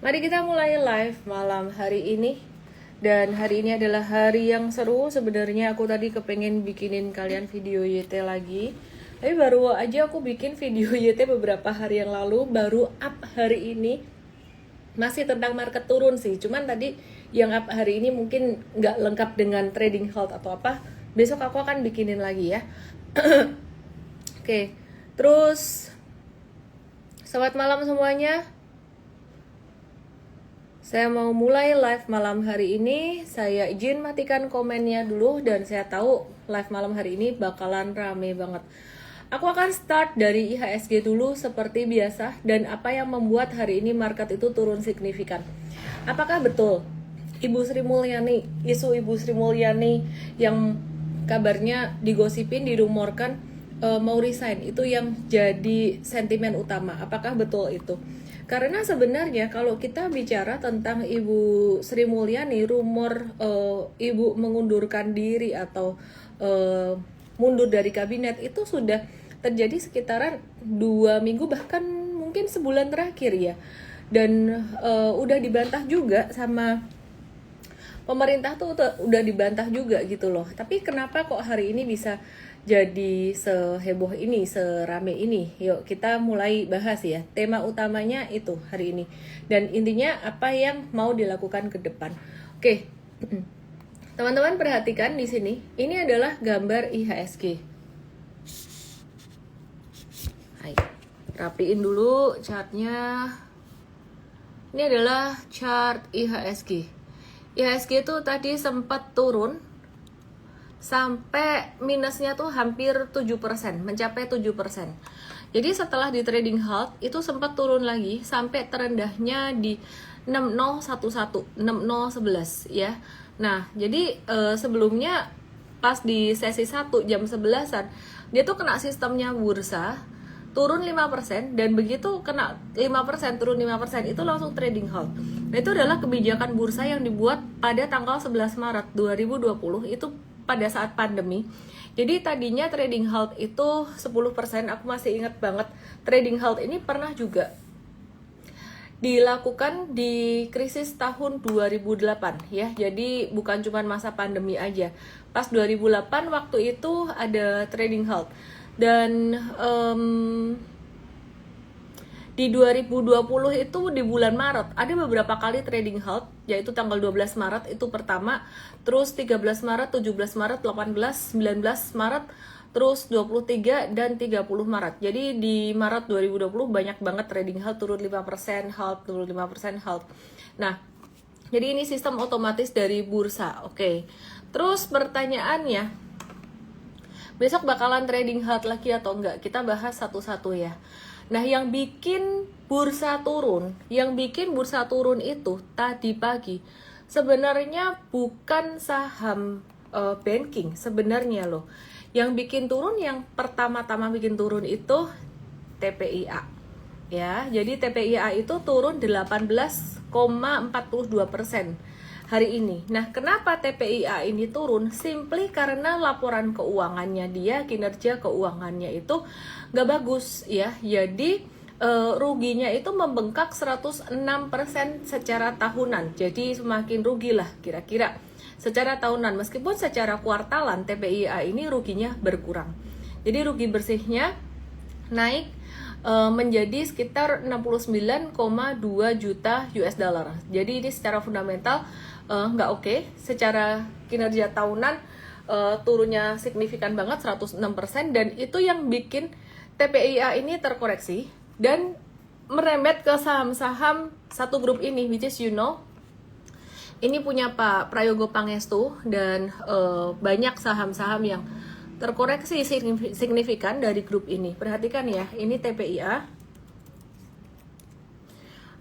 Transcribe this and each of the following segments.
Mari kita mulai live malam hari ini. Dan hari ini adalah hari yang seru. Sebenarnya aku tadi kepengen bikinin kalian video YT lagi. Tapi baru aja aku bikin video YT beberapa hari yang lalu, baru up hari ini. Masih tentang market turun sih. Cuman tadi yang up hari ini mungkin nggak lengkap dengan trading halt atau apa. Besok aku akan bikinin lagi ya. Oke, terus selamat malam semuanya. Saya mau mulai live malam hari ini. Saya izin matikan komennya dulu dan saya tahu live malam hari ini bakalan rame banget. Aku akan start dari IHSG dulu seperti biasa dan apa yang membuat hari ini market itu turun signifikan. Apakah betul Ibu Sri Mulyani, isu Ibu Sri Mulyani yang kabarnya digosipin, dirumorkan mau resign, itu yang jadi sentimen utama? Apakah betul itu? Karena sebenarnya kalau kita bicara tentang Ibu Sri Mulyani, rumor Ibu mengundurkan diri atau mundur dari kabinet itu sudah terjadi sekitaran 2 minggu bahkan mungkin sebulan terakhir ya. Dan udah dibantah juga sama pemerintah tuh udah dibantah juga gitu loh. Tapi kenapa kok hari ini bisa jadi seheboh ini, serame ini? Yuk kita mulai bahas ya. Tema utamanya itu hari ini. Dan intinya apa yang mau dilakukan ke depan. Oke. Teman-teman perhatikan di sini. Ini adalah gambar IHSG. Hai. Rapiin dulu chartnya. Ini adalah chart IHSG. IHSG itu tadi sempat turun sampai minusnya tuh hampir 7%, mencapai 7%. Jadi setelah di trading halt itu sempat turun lagi sampai terendahnya di 6011, 6011 ya. Nah, jadi sebelumnya pas di sesi 1 jam 11-an dia tuh kena sistemnya bursa, turun 5% dan begitu kena 5%, turun 5% itu langsung trading halt. Nah, itu adalah kebijakan bursa yang dibuat pada tanggal 11 Maret 2020 itu pada saat pandemi. Jadi tadinya trading halt itu 10%, aku masih ingat banget. Trading halt ini pernah juga dilakukan di krisis tahun 2008 ya. Jadi bukan cuma masa pandemi aja. Pas 2008 waktu itu ada trading halt. Dan di 2020 itu di bulan Maret ada beberapa kali trading halt, yaitu tanggal 12 Maret itu pertama, terus 13 Maret, 17 Maret, 18, 19 Maret, terus 23 dan 30 Maret. Jadi di Maret 2020 banyak banget trading halt, turun 5%, halt, turun 5%, halt. Nah, jadi ini sistem otomatis dari bursa. Oke. Terus pertanyaannya, besok bakalan trading halt lagi atau enggak? Kita bahas satu-satu ya. Nah, yang bikin bursa turun itu tadi pagi sebenarnya bukan saham banking sebenarnya loh. Yang bikin turun, yang pertama-tama bikin turun itu TPIA. Ya, jadi TPIA itu turun 18,42% hari ini. Nah, kenapa TPIA ini turun? Simply karena laporan keuangannya dia, kinerja keuangannya itu nggak bagus ya. Jadi ruginya itu membengkak 106% secara tahunan. Jadi semakin rugilah kira-kira secara tahunan. Meskipun secara kuartalan TPIA ini ruginya berkurang. Jadi rugi bersihnya naik menjadi sekitar 69,2 juta US dollar. Jadi ini secara fundamental nggak oke. Secara kinerja tahunan turunnya signifikan banget 106%, dan itu yang bikin TPIA ini terkoreksi dan merembet ke saham-saham satu grup ini, which is ini punya Pak Prayogo Pangestu, dan banyak saham-saham yang terkoreksi signifikan dari grup ini. Perhatikan ya, ini TPIA.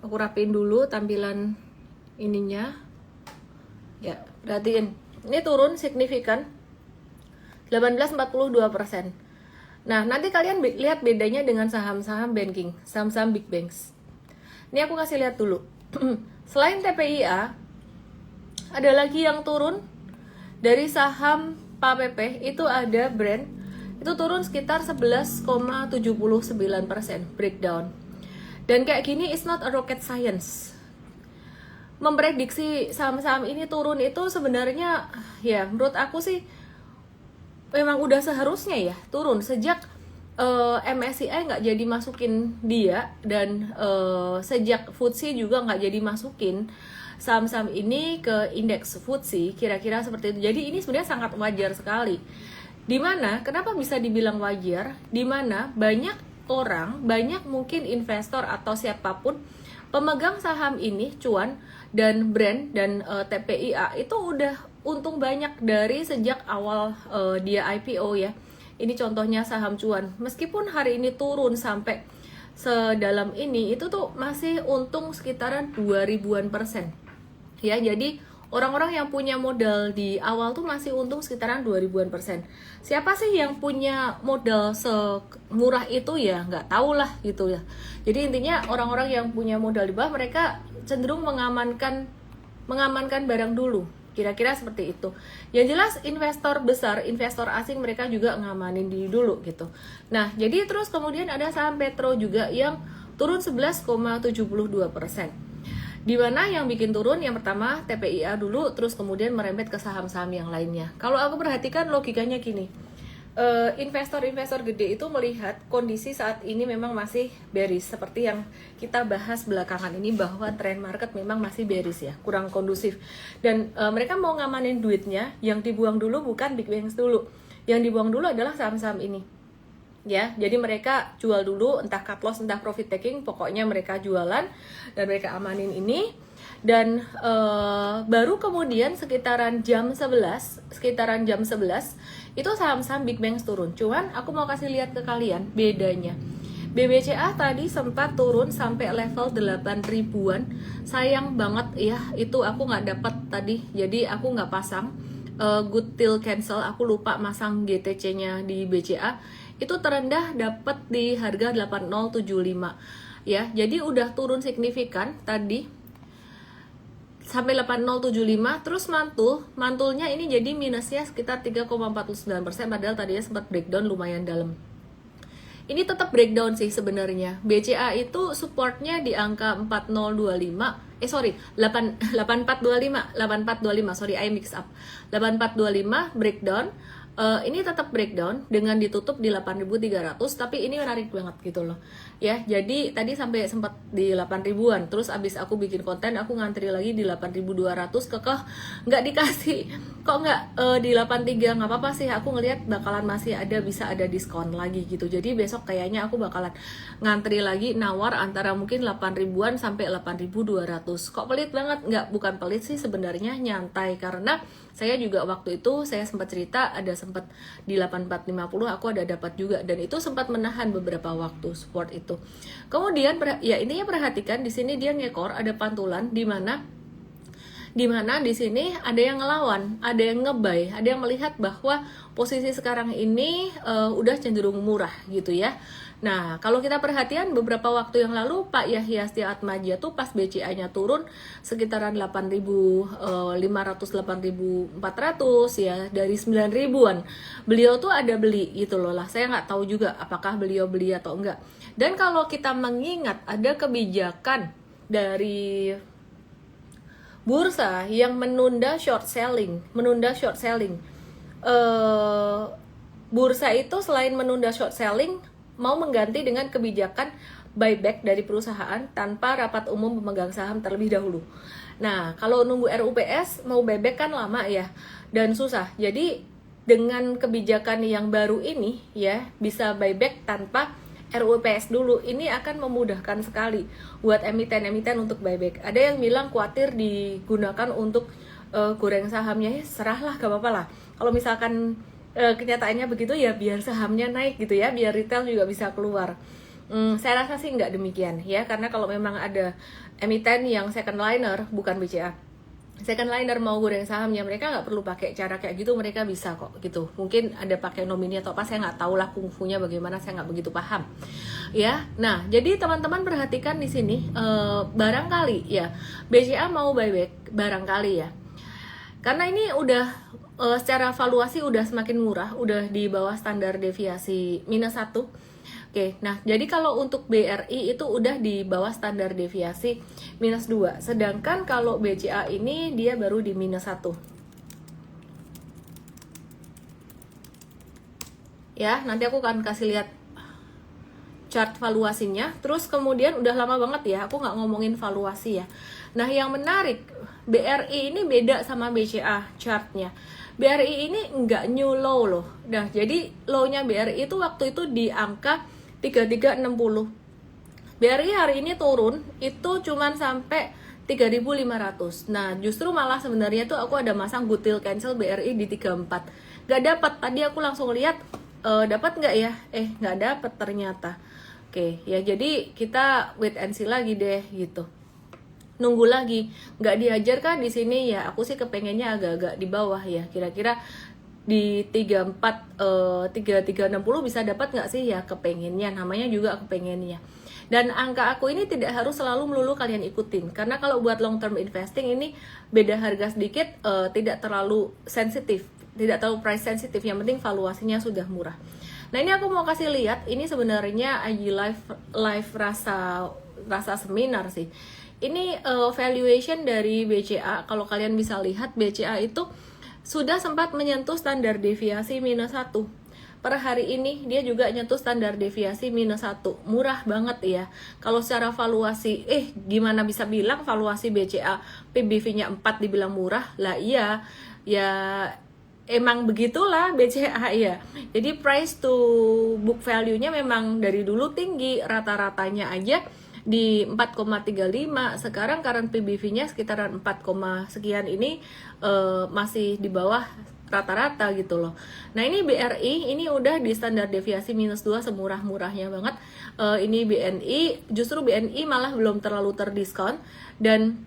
Aku rapiin dulu tampilan ininya. Ya, perhatiin. Ini turun signifikan 18,42%. Nah, nanti kalian lihat bedanya dengan saham-saham banking, saham-saham big banks. Ini aku kasih lihat dulu. Selain TPIA, ada lagi yang turun dari saham PAPP, itu ada brand, itu turun sekitar 11,79% breakdown. Dan kayak gini, it's not a rocket science. memprediksi saham-saham ini turun itu sebenarnya ya menurut aku sih memang udah seharusnya ya turun sejak MSCI nggak jadi masukin dia, dan sejak FTSE juga nggak jadi masukin saham-saham ini ke indeks FTSE, kira-kira seperti itu. Jadi ini sebenarnya sangat wajar sekali. Dimana, kenapa bisa dibilang wajar? Dimana banyak orang, banyak mungkin investor atau siapapun pemegang saham ini, cuan dan brand dan TPIA itu udah untung banyak dari sejak awal dia IPO ya. Ini contohnya saham cuan. Meskipun hari ini turun sampai sedalam ini, itu tuh masih untung sekitaran 2000-an%. Ya, jadi orang-orang yang punya modal di awal tuh masih untung sekitaran 2000-an%. Siapa sih yang punya modal semurah itu ya? Nggak tahu lah gitu ya. Jadi intinya orang-orang yang punya modal di bawah, mereka cenderung mengamankan barang dulu. Kira-kira seperti itu. Yang jelas investor besar, investor asing mereka juga ngamanin dulu gitu. Nah, jadi terus kemudian ada saham Petro juga yang turun 11,72%. Di mana yang bikin turun yang pertama TPIA dulu, terus kemudian merembet ke saham-saham yang lainnya. Kalau aku perhatikan logikanya gini, investor-investor gede itu melihat kondisi saat ini memang masih bearish, seperti yang kita bahas belakangan ini bahwa trend market memang masih bearish ya, kurang kondusif, dan mereka mau ngamanin duitnya. Yang dibuang dulu bukan big bangs dulu, yang dibuang dulu adalah saham-saham ini ya. Jadi mereka jual dulu, entah cut loss entah profit taking, pokoknya mereka jualan dan mereka amanin ini. Dan baru kemudian sekitaran jam 11 itu saham-saham big bangs turun. Cuman aku mau kasih lihat ke kalian bedanya. BBCA tadi sempat turun sampai level 8.000-an. Sayang banget ya, itu aku nggak dapat tadi, jadi aku nggak pasang good till cancel. Aku lupa masang GTC-nya di BCA. Itu terendah dapat di harga 8075 ya. Jadi udah turun signifikan tadi sampai 8075, terus mantulnya ini jadi minusnya sekitar 3,49%, padahal tadinya sempat breakdown lumayan dalam. Ini tetap breakdown sih sebenarnya. BCA itu supportnya di angka 8425, sorry I mix up. 8425 breakdown. Ini tetap breakdown dengan ditutup di 8.300, tapi ini menarik banget gitu loh ya. Jadi tadi sampai sempat di 8.000-an, terus abis aku bikin konten aku ngantri lagi di 8.200, kekeh nggak dikasih. Kok nggak di 83? Nggak apa-apa sih, aku ngelihat bakalan masih bisa ada diskon lagi gitu. Jadi besok kayaknya aku bakalan ngantri lagi nawar antara mungkin 8.000-an sampai 8.200. Kok pelit banget? Nggak, bukan pelit sih sebenarnya, nyantai. Karena saya juga waktu itu saya sempat cerita, ada sempat di 8450 aku ada dapat juga, dan itu sempat menahan beberapa waktu support itu. Kemudian ya intinya perhatikan di sini dia ngekor, ada pantulan di mana di sini ada yang ngelawan, ada yang ngebuy, ada yang melihat bahwa posisi sekarang ini udah cenderung murah gitu ya. Nah, kalau kita perhatian beberapa waktu yang lalu Pak Yahya Setiatmaja tuh pas BCA-nya turun sekitaran 8.500 8.400 ya, dari 9.000-an. Beliau tuh ada beli gitu loh lah. Saya nggak tahu juga apakah beliau beli atau enggak. Dan kalau kita mengingat ada kebijakan dari bursa yang menunda short selling. Bursa itu selain menunda short selling, mau mengganti dengan kebijakan buyback dari perusahaan tanpa rapat umum pemegang saham terlebih dahulu. Nah, kalau nunggu RUPS mau buyback kan lama ya, dan susah. Jadi dengan kebijakan yang baru ini ya, bisa buyback tanpa RUPS dulu, ini akan memudahkan sekali buat emiten-emiten untuk buyback. Ada yang bilang khawatir digunakan untuk goreng sahamnya, ya serahlah, gak apa-apa lah. Kalau misalkan kenyataannya begitu ya, biar sahamnya naik gitu ya, biar retail juga bisa keluar. Saya rasa sih nggak demikian ya, karena kalau memang ada emiten yang second liner, bukan BCA, second liner mau goreng sahamnya, mereka nggak perlu pakai cara kayak gitu, mereka bisa kok gitu. Mungkin ada pakai nomini atau apa, saya nggak tahu lah kungfunya bagaimana, saya nggak begitu paham ya. Nah, jadi teman-teman perhatikan di sini, barangkali ya BCA mau buyback barangkali ya, karena ini udah secara valuasi udah semakin murah, udah di bawah standar deviasi -1. Oke, nah jadi kalau untuk BRI itu udah di bawah standar deviasi -2, sedangkan kalau BCA ini dia baru di -1. Ya, nanti aku akan kasih lihat chart valuasinya. Terus kemudian udah lama banget ya aku nggak ngomongin valuasi ya. Nah yang menarik, BRI ini beda sama BCA chartnya. BRI ini nggak new low loh. Nah jadi low-nya BRI itu waktu itu di angka 3360. BRI hari ini turun itu cuman sampai 3.500. Nah justru malah sebenarnya tuh aku ada masang goodwill cancel BRI di 34. Gak dapat, tadi aku langsung lihat dapat nggak ya? Nggak dapat ternyata. Oke, ya jadi kita wait and see lagi deh gitu. Nunggu lagi, nggak diajar kan di sini ya. Aku sih kepengennya agak-agak di bawah ya. Kira-kira di 3360 bisa dapat nggak sih ya, kepengennya, namanya juga kepengennya. Dan angka aku ini tidak harus selalu melulu kalian ikutin, karena kalau buat long term investing ini beda harga sedikit, tidak terlalu sensitif, tidak terlalu price sensitif, yang penting valuasinya sudah murah. Nah ini aku mau kasih lihat, ini sebenarnya IG live rasa seminar sih. Ini valuation dari BCA. Kalau kalian bisa lihat, BCA itu sudah sempat menyentuh standar deviasi -1. Per hari ini dia juga nyentuh standar deviasi -1. Murah banget ya. Kalau secara valuasi, gimana bisa bilang valuasi BCA PBV-nya 4 dibilang murah? Lah iya, ya emang begitulah BCA ya. Jadi price to book value-nya memang dari dulu tinggi, rata-ratanya aja di 4,35. Sekarang current PBV-nya sekitaran 4, sekian ini masih di bawah rata-rata gitu loh. Nah ini BRI ini udah di standar deviasi -2 semurah-murahnya banget. Ini BNI, justru BNI malah belum terlalu terdiskon, dan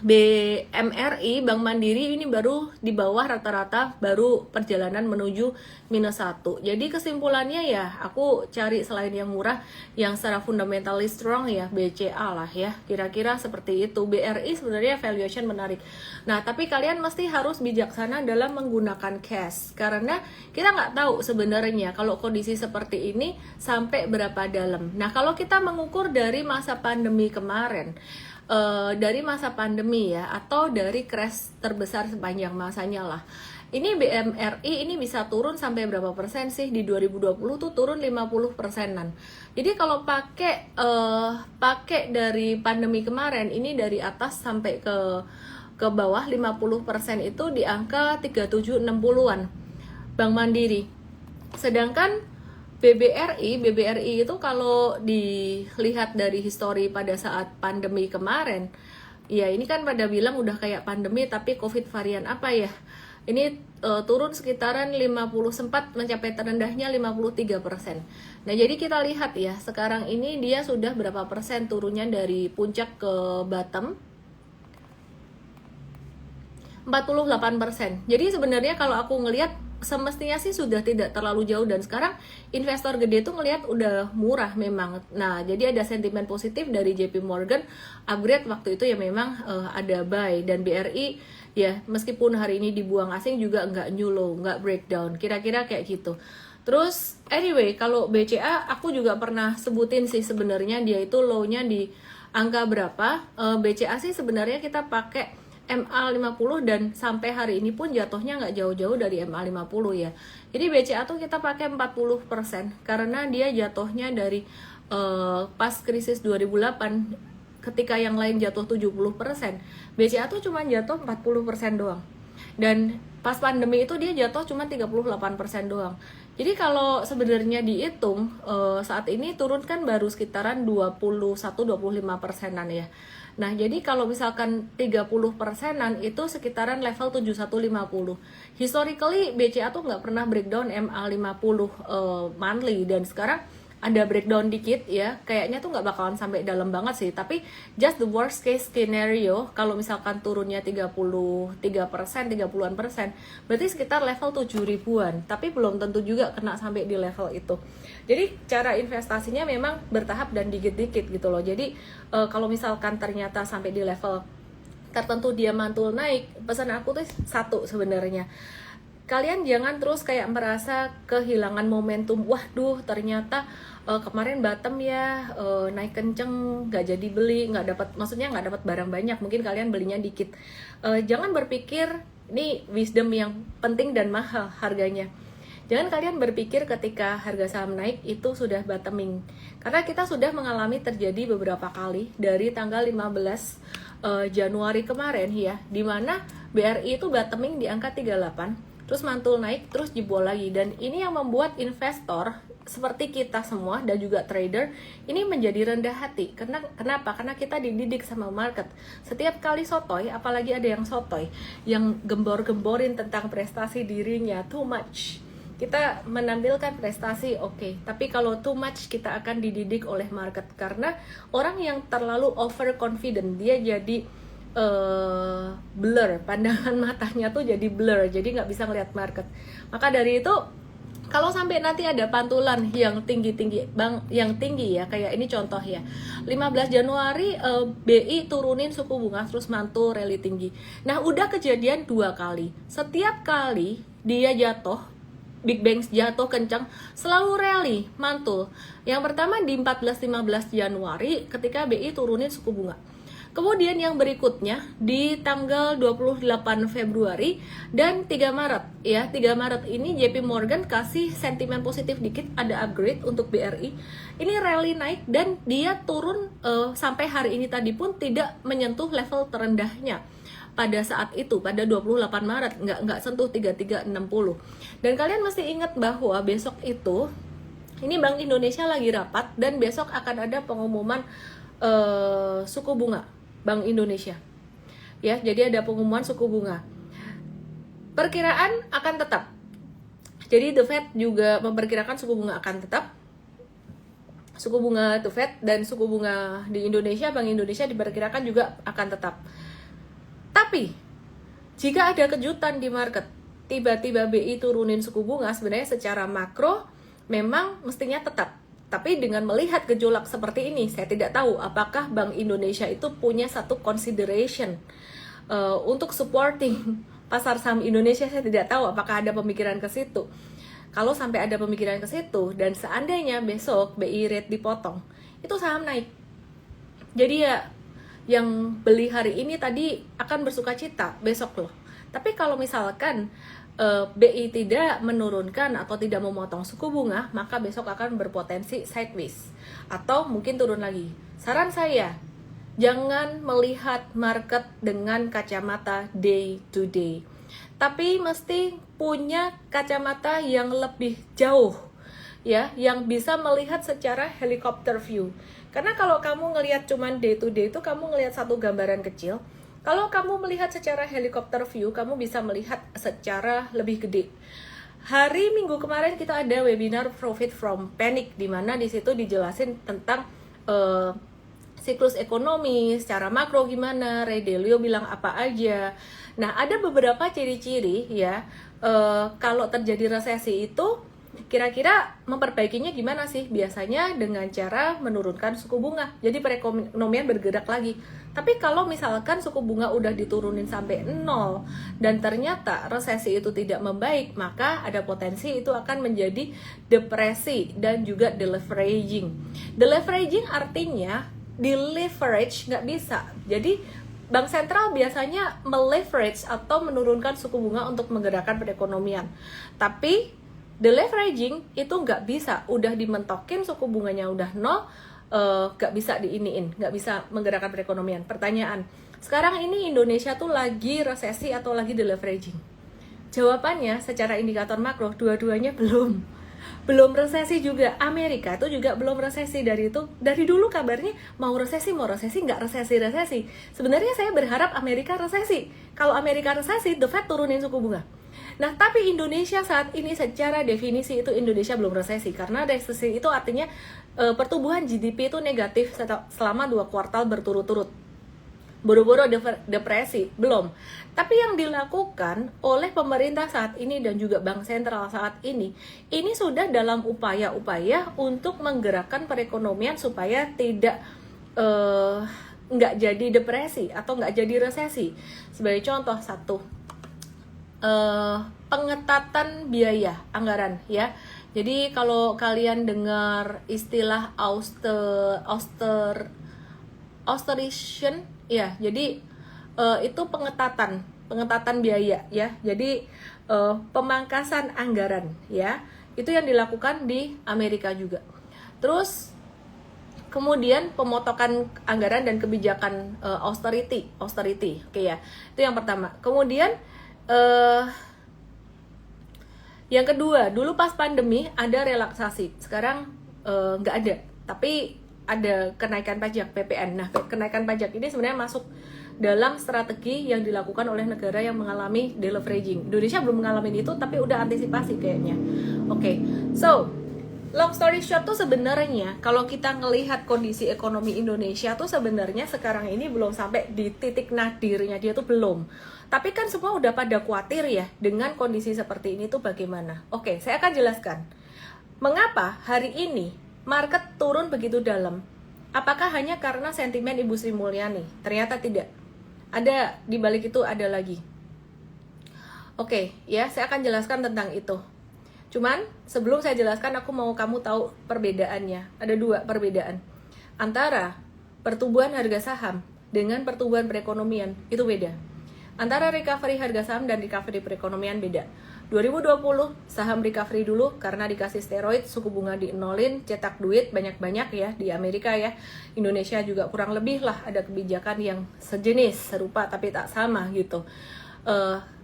BMRI Bank Mandiri ini baru di bawah rata-rata, baru perjalanan menuju -1. Jadi kesimpulannya ya aku cari selain yang murah, yang secara fundamentalis strong ya BCA lah ya, kira-kira seperti itu. BRI sebenarnya valuation menarik. Nah tapi kalian mesti harus bijaksana dalam menggunakan cash, karena kita nggak tahu sebenarnya kalau kondisi seperti ini sampai berapa dalam. Nah kalau kita mengukur dari masa pandemi kemarin, dari masa pandemi ya, atau dari crash terbesar sepanjang masanya lah, ini BMRI ini bisa turun sampai berapa persen sih? Di 2020 tuh turun 50 persenan. Jadi kalau pakai dari pandemi kemarin, ini dari atas sampai ke bawah 50% itu di angka 3760-an Bank Mandiri. Sedangkan BBRI itu kalau dilihat dari histori pada saat pandemi kemarin, ya ini kan pada bilang udah kayak pandemi tapi COVID varian apa ya, ini turun sekitaran 50, sempat mencapai terendahnya 53%. Nah jadi kita lihat ya, sekarang ini dia sudah berapa persen turunnya dari puncak ke bottom? 48%. Jadi sebenarnya kalau aku ngelihat semestinya sih sudah tidak terlalu jauh, dan sekarang investor gede tuh ngelihat udah murah memang. Nah jadi ada sentimen positif dari JP Morgan, upgrade waktu itu ya memang ada buy, dan BRI ya meskipun hari ini dibuang asing juga nggak new low, nggak breakdown, kira-kira kayak gitu. Terus anyway kalau BCA aku juga pernah sebutin sih sebenarnya dia itu low-nya di angka berapa. BCA sih sebenarnya kita pakai MA50, dan sampai hari ini pun jatuhnya nggak jauh-jauh dari MA50 ya. Jadi BCA tuh kita pakai 40%, karena dia jatuhnya dari pas krisis 2008 ketika yang lain jatuh 70%, BCA tuh cuma jatuh 40% doang. Dan pas pandemi itu dia jatuh cuma 38% doang. Jadi kalau sebenarnya dihitung saat ini turun kan baru sekitaran 21-25%an ya. Nah jadi kalau misalkan 30%an itu sekitaran level 7150. Historically BCA tuh nggak pernah breakdown MA50 monthly, dan sekarang ada breakdown dikit ya, kayaknya tuh nggak bakalan sampai dalam banget sih, tapi just the worst case scenario kalau misalkan turunnya 30-an persen, berarti sekitar level 7 ribuan, tapi belum tentu juga kena sampai di level itu. Jadi cara investasinya memang bertahap dan dikit-dikit gitu loh. Jadi kalau misalkan ternyata sampai di level tertentu dia mantul naik, pesan aku tuh satu sebenarnya, kalian jangan terus kayak merasa kehilangan momentum. Waduh, ternyata kemarin bottom ya, naik kenceng, nggak jadi beli, maksudnya nggak dapat barang banyak, mungkin kalian belinya dikit. Jangan berpikir ini wisdom yang penting dan mahal harganya. Jangan kalian berpikir ketika harga saham naik itu sudah bottoming, karena kita sudah mengalami terjadi beberapa kali dari tanggal 15 Januari kemarin ya, dimana BRI itu bottoming di angka 38, terus mantul naik, terus jebol lagi. Dan ini yang membuat investor seperti kita semua dan juga trader ini menjadi rendah hati. Kenapa? Karena kita dididik sama market. Setiap kali sotoy, apalagi ada yang sotoy, yang gembor-gemborin tentang prestasi dirinya, too much. Kita menampilkan prestasi, oke. Tapi kalau too much, kita akan dididik oleh market. Karena orang yang terlalu overconfident, dia jadi blur, pandangan matanya tuh jadi blur, jadi nggak bisa ngeliat market. Maka dari itu, kalau sampai nanti ada pantulan yang tinggi ya, kayak ini contoh ya, 15 Januari BI turunin suku bunga terus mantul rally tinggi. Nah, udah kejadian 2 kali. Setiap kali dia jatuh, Big Bang jatuh kencang, selalu rally, mantul. Yang pertama di 14-15 Januari ketika BI turunin suku bunga. Kemudian yang berikutnya di tanggal 28 Februari dan 3 Maret ya. 3 Maret ini JP Morgan kasih sentimen positif dikit, ada upgrade untuk BRI. Ini rally naik dan dia turun sampai hari ini tadi pun tidak menyentuh level terendahnya pada saat itu, pada 28 Maret, nggak sentuh 3360. Dan kalian mesti ingat bahwa besok itu ini Bank Indonesia lagi rapat dan besok akan ada pengumuman suku bunga Bank Indonesia ya. Jadi ada pengumuman suku bunga, perkiraan akan tetap. Jadi The Fed juga memperkirakan suku bunga akan tetap. Suku bunga The Fed dan suku bunga di Indonesia, Bank Indonesia diperkirakan juga akan tetap. Tapi jika ada kejutan di market, tiba-tiba BI turunin suku bunga, sebenarnya secara makro memang mestinya tetap. Tapi dengan melihat gejolak seperti ini, saya tidak tahu apakah Bank Indonesia itu punya satu consideration untuk supporting pasar saham Indonesia. Saya tidak tahu apakah ada pemikiran ke situ. Kalau sampai ada pemikiran ke situ dan seandainya besok BI rate dipotong, itu saham naik. Jadi ya yang beli hari ini tadi akan bersuka cita besok loh. Tapi kalau misalkan BI tidak menurunkan atau tidak memotong suku bunga, maka besok akan berpotensi sideways atau mungkin turun lagi. Saran saya, jangan melihat market dengan kacamata day to day, tapi mesti punya kacamata yang lebih jauh ya, yang bisa melihat secara helicopter view. Karena kalau kamu ngelihat cuman day to day itu kamu ngelihat satu gambaran kecil. Kalau kamu melihat secara helicopter view, kamu bisa melihat secara lebih gede. Hari Minggu kemarin kita ada webinar Profit from Panic, di mana di situ dijelasin tentang siklus ekonomi secara makro gimana, Ray Dalio bilang apa aja. Nah, ada beberapa ciri-ciri ya, kalau terjadi resesi itu kira-kira memperbaikinya gimana sih? Biasanya dengan cara menurunkan suku bunga, jadi perekonomian bergerak lagi. Tapi kalau misalkan suku bunga udah diturunin sampai 0 dan ternyata resesi itu tidak membaik, maka ada potensi itu akan menjadi depresi dan juga deleveraging. Deleveraging artinya di-leverage nggak bisa. Jadi Bank sentral biasanya meleverage atau menurunkan suku bunga untuk menggerakkan perekonomian. Tapi deleveraging itu nggak bisa, udah dimentokin suku bunganya udah 0, nggak bisa diiniin, nggak bisa menggerakkan perekonomian. Pertanyaan, sekarang ini Indonesia tuh lagi resesi atau lagi deleveraging? Jawabannya secara indikator makro, dua-duanya belum resesi juga. Amerika itu juga belum resesi. Dari dulu kabarnya mau resesi nggak resesi. Sebenarnya saya berharap Amerika resesi. Kalau Amerika resesi, The Fed turunin suku bunga. Nah, tapi Indonesia saat ini secara definisi itu Indonesia belum resesi, karena resesi itu artinya pertumbuhan GDP itu negatif selama 2 kuartal berturut-turut. Boro-boro depresi, belum. Tapi yang dilakukan oleh pemerintah saat ini dan juga Bank Sentral saat ini sudah dalam upaya-upaya untuk menggerakkan perekonomian supaya tidak nggak jadi depresi atau nggak jadi resesi. Sebagai contoh pengetatan biaya anggaran ya. Jadi kalau kalian dengar istilah austeration ya, jadi itu pengetatan biaya ya. Jadi pemangkasan anggaran ya. Itu yang dilakukan di Amerika juga. Terus kemudian pemotongan anggaran dan kebijakan austerity. Oke ya. Itu yang pertama. Kemudian yang kedua, dulu pas pandemi ada relaksasi, sekarang nggak ada, tapi ada kenaikan pajak PPN. Nah, kenaikan pajak ini sebenarnya masuk dalam strategi yang dilakukan oleh negara yang mengalami deleveraging. Indonesia belum mengalami itu, tapi udah antisipasi kayaknya. Oke, so long story short tuh sebenarnya kalau kita ngelihat kondisi ekonomi Indonesia tuh sebenarnya sekarang ini belum sampai di titik nadirnya dia tuh belum. Tapi kan semua udah pada khawatir ya dengan kondisi seperti ini tuh bagaimana. Oke, saya akan jelaskan. Mengapa hari ini market turun begitu dalam? Apakah hanya karena sentimen Ibu Sri Mulyani? Ternyata tidak. Ada di balik itu ada lagi. Oke, ya saya akan jelaskan tentang itu. Cuman sebelum saya jelaskan aku mau kamu tahu perbedaannya. Ada dua perbedaan. Antara pertumbuhan harga saham dengan pertumbuhan perekonomian itu beda. Antara recovery harga saham dan recovery perekonomian beda. 2020 saham recovery dulu karena dikasih steroid, suku bunga dienolin, cetak duit banyak-banyak ya di Amerika ya. Indonesia juga kurang lebih lah ada kebijakan yang sejenis, serupa tapi tak sama gitu.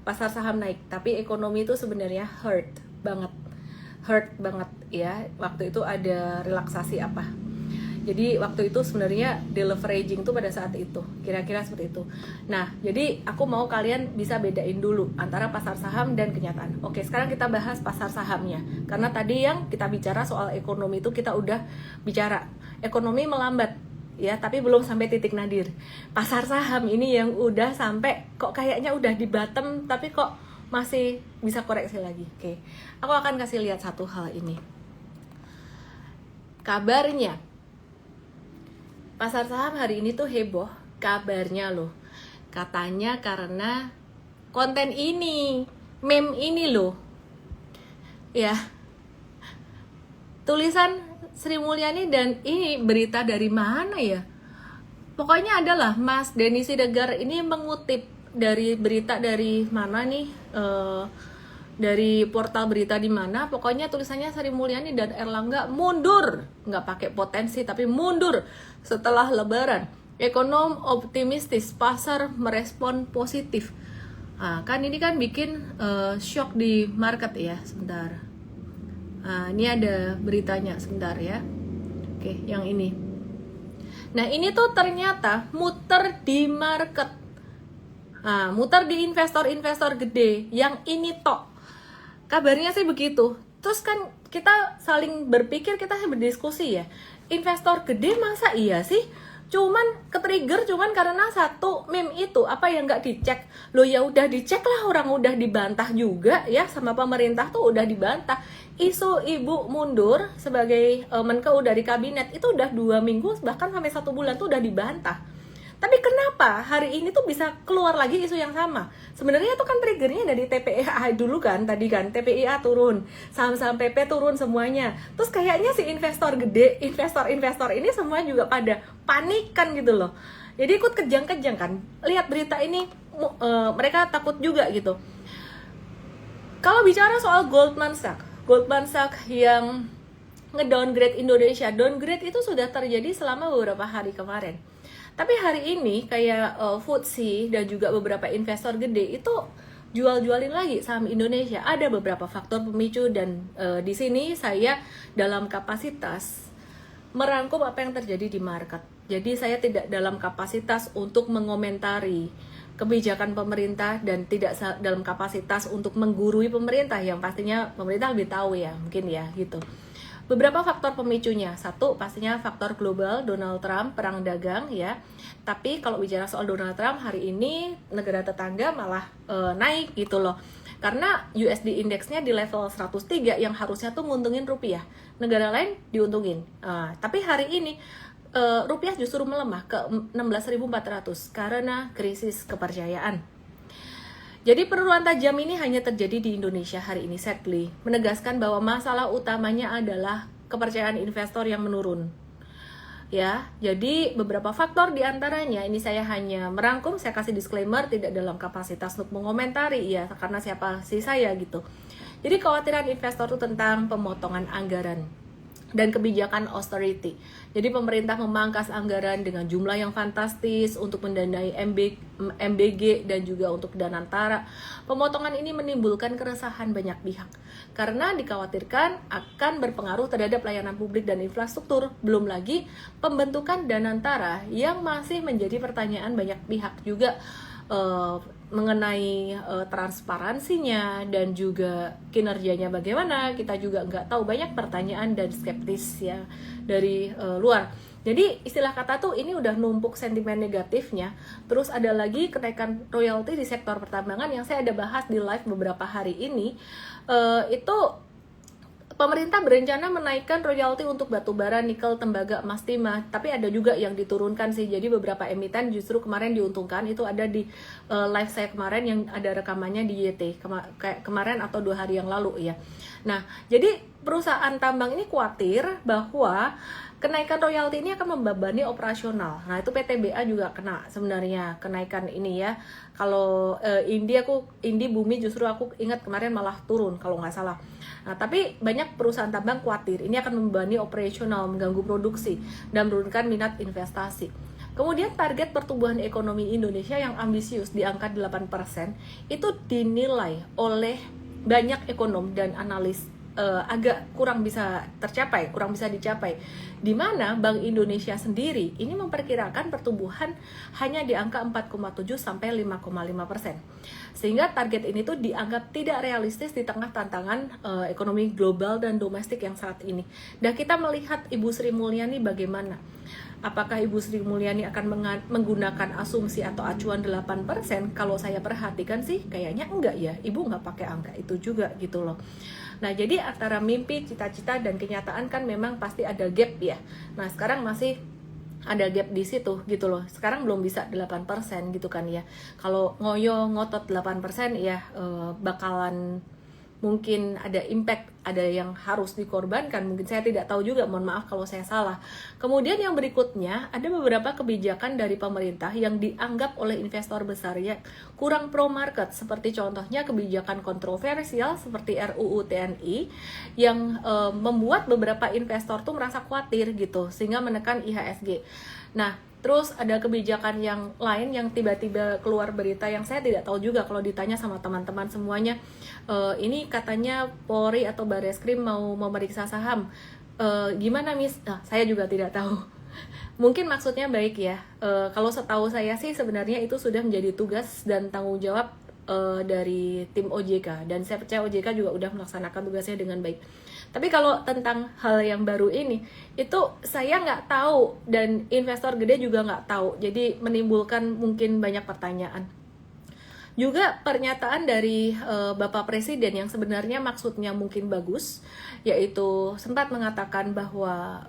Pasar saham naik, tapi ekonomi itu sebenarnya hurt banget ya. Waktu itu ada relaksasi apa. Jadi waktu itu sebenarnya deleveraging tuh pada saat itu, kira-kira seperti itu. Nah, jadi aku mau kalian bisa bedain dulu antara pasar saham dan kenyataan. Oke, sekarang kita bahas pasar sahamnya. Karena tadi yang kita bicara soal ekonomi itu kita udah bicara. Ekonomi melambat, ya, tapi belum sampai titik nadir. Pasar saham ini yang udah sampai, kok kayaknya udah di bottom, tapi kok masih bisa koreksi lagi. Oke, aku akan kasih lihat satu hal ini. Kabarnya pasar saham hari ini tuh heboh, kabarnya loh. Katanya karena konten ini, meme ini loh. Ya. Tulisan Sri Mulyani dan ini berita dari mana ya? Pokoknya adalah Mas Denny Siregar ini mengutip dari berita dari mana nih? Dari portal berita di mana, pokoknya tulisannya Sri Mulyani dan Erlangga mundur, nggak pakai potensi tapi mundur setelah Lebaran. Ekonom optimistis, pasar merespon positif. Nah, kan ini kan bikin shock di market ya. Sebentar, ini ada beritanya sebentar ya. Oke, yang ini. Nah, ini tuh ternyata muter di market, muter di investor-investor gede. Yang ini tok. Kabarnya sih begitu. Terus kan kita saling berpikir, kita berdiskusi ya. Investor gede masa iya sih? Cuman ke-trigger cuman karena satu meme itu, apa yang nggak dicek? Loh ya udah dicek lah, orang udah dibantah juga ya sama pemerintah tuh udah dibantah. Isu ibu mundur sebagai Menkeu dari kabinet itu udah 2 minggu bahkan sampai 1 bulan tuh udah dibantah. Tapi kenapa hari ini tuh bisa keluar lagi isu yang sama? Sebenarnya itu kan triggernya dari TPIA dulu kan, tadi kan TPIA turun, saham-saham PP turun semuanya. Terus kayaknya si investor gede, investor-investor ini semua juga pada panikan gitu loh. Jadi ikut kejang-kejang kan. Lihat berita ini, mereka takut juga gitu. Kalau bicara soal Goldman Sachs yang nge-downgrade Indonesia, downgrade itu sudah terjadi selama beberapa hari kemarin. Tapi hari ini kayak FTSE dan juga beberapa investor gede itu jual-jualin lagi saham Indonesia. Ada beberapa faktor pemicu dan di sini saya dalam kapasitas merangkum apa yang terjadi di market. Jadi saya tidak dalam kapasitas untuk mengomentari kebijakan pemerintah dan tidak dalam kapasitas untuk menggurui pemerintah, yang pastinya pemerintah lebih tahu ya, mungkin ya gitu. Beberapa faktor pemicunya, satu pastinya faktor global, Donald Trump, perang dagang ya. Tapi kalau bicara soal Donald Trump, hari ini negara tetangga malah naik gitu loh. Karena USD indeksnya di level 103 yang harusnya tuh nguntungin rupiah, negara lain diuntungin. Tapi hari ini rupiah justru melemah ke 16.400 karena krisis kepercayaan. Jadi penurunan tajam ini hanya terjadi di Indonesia hari ini, sadly, menegaskan bahwa masalah utamanya adalah kepercayaan investor yang menurun. Ya, jadi beberapa faktor diantaranya ini saya hanya merangkum, saya kasih disclaimer tidak dalam kapasitas untuk mengomentari ya, karena siapa sih saya gitu. Jadi kekhawatiran investor itu tentang pemotongan anggaran dan kebijakan austerity. Jadi pemerintah memangkas anggaran dengan jumlah yang fantastis untuk mendanai MBG dan juga untuk Danantara. Pemotongan ini menimbulkan keresahan banyak pihak karena dikhawatirkan akan berpengaruh terhadap layanan publik dan infrastruktur. Belum lagi pembentukan Danantara yang masih menjadi pertanyaan banyak pihak juga mengenai transparansinya dan juga kinerjanya bagaimana. Kita juga nggak tahu, banyak pertanyaan dan skeptis ya dari luar. Jadi istilah kata tuh ini udah numpuk sentimen negatifnya. Terus ada lagi kenaikan royalti di sektor pertambangan yang saya ada bahas di live beberapa hari ini. Itu pemerintah berencana menaikkan royalti untuk batu bara, nikel, tembaga, emas, timah. Tapi ada juga yang diturunkan sih. Jadi beberapa emiten justru kemarin diuntungkan. Itu ada di live saya kemarin yang ada rekamannya di YT kayak kemarin atau 2 hari yang lalu ya. Nah, jadi perusahaan tambang ini khawatir bahwa kenaikan royalti ini akan membebani operasional. Nah, itu PTBA juga kena sebenarnya kenaikan ini ya. Kalau Indi Bumi justru aku ingat kemarin malah turun kalau nggak salah. Nah, tapi banyak perusahaan tambang khawatir ini akan membebani operasional, mengganggu produksi, dan menurunkan minat investasi. Kemudian target pertumbuhan ekonomi Indonesia yang ambisius di angka 8% itu dinilai oleh banyak ekonom dan analis agak kurang bisa tercapai, kurang bisa dicapai. Di mana Bank Indonesia sendiri ini memperkirakan pertumbuhan hanya di angka 4,7 sampai 5,5%. Sehingga target ini tuh dianggap tidak realistis di tengah tantangan ekonomi global dan domestik yang saat ini. Dan kita melihat Ibu Sri Mulyani bagaimana. Apakah Ibu Sri Mulyani akan menggunakan asumsi atau acuan 8%? Kalau saya perhatikan sih kayaknya enggak ya. Ibu nggak pakai angka itu juga gitu loh. Nah, jadi antara mimpi, cita-cita, dan kenyataan kan memang pasti ada gap ya. Nah, sekarang masih ada gap di situ gitu loh. Sekarang belum bisa 8% gitu kan ya. Kalau ngotot 8% ya bakalan mungkin ada impact, ada yang harus dikorbankan. Mungkin saya tidak tahu juga, mohon maaf kalau saya salah. Kemudian yang berikutnya, ada beberapa kebijakan dari pemerintah yang dianggap oleh investor besar ya kurang pro market, seperti contohnya kebijakan kontroversial seperti RUU TNI yang membuat beberapa investor tuh merasa khawatir gitu, sehingga menekan IHSG. Nah, terus ada kebijakan yang lain yang tiba-tiba keluar berita yang saya tidak tahu juga kalau ditanya sama teman-teman semuanya. Ini katanya Polri atau Barreskrim mau memeriksa saham. Gimana Miss? Nah, saya juga tidak tahu. Mungkin maksudnya baik ya. Kalau setahu saya sih sebenarnya itu sudah menjadi tugas dan tanggung jawab dari tim OJK. Dan saya percaya OJK juga udah melaksanakan tugasnya dengan baik. Tapi kalau tentang hal yang baru ini, itu saya nggak tahu dan investor gede juga nggak tahu. Jadi menimbulkan mungkin banyak pertanyaan. Juga pernyataan dari Bapak Presiden yang sebenarnya maksudnya mungkin bagus, yaitu sempat mengatakan bahwa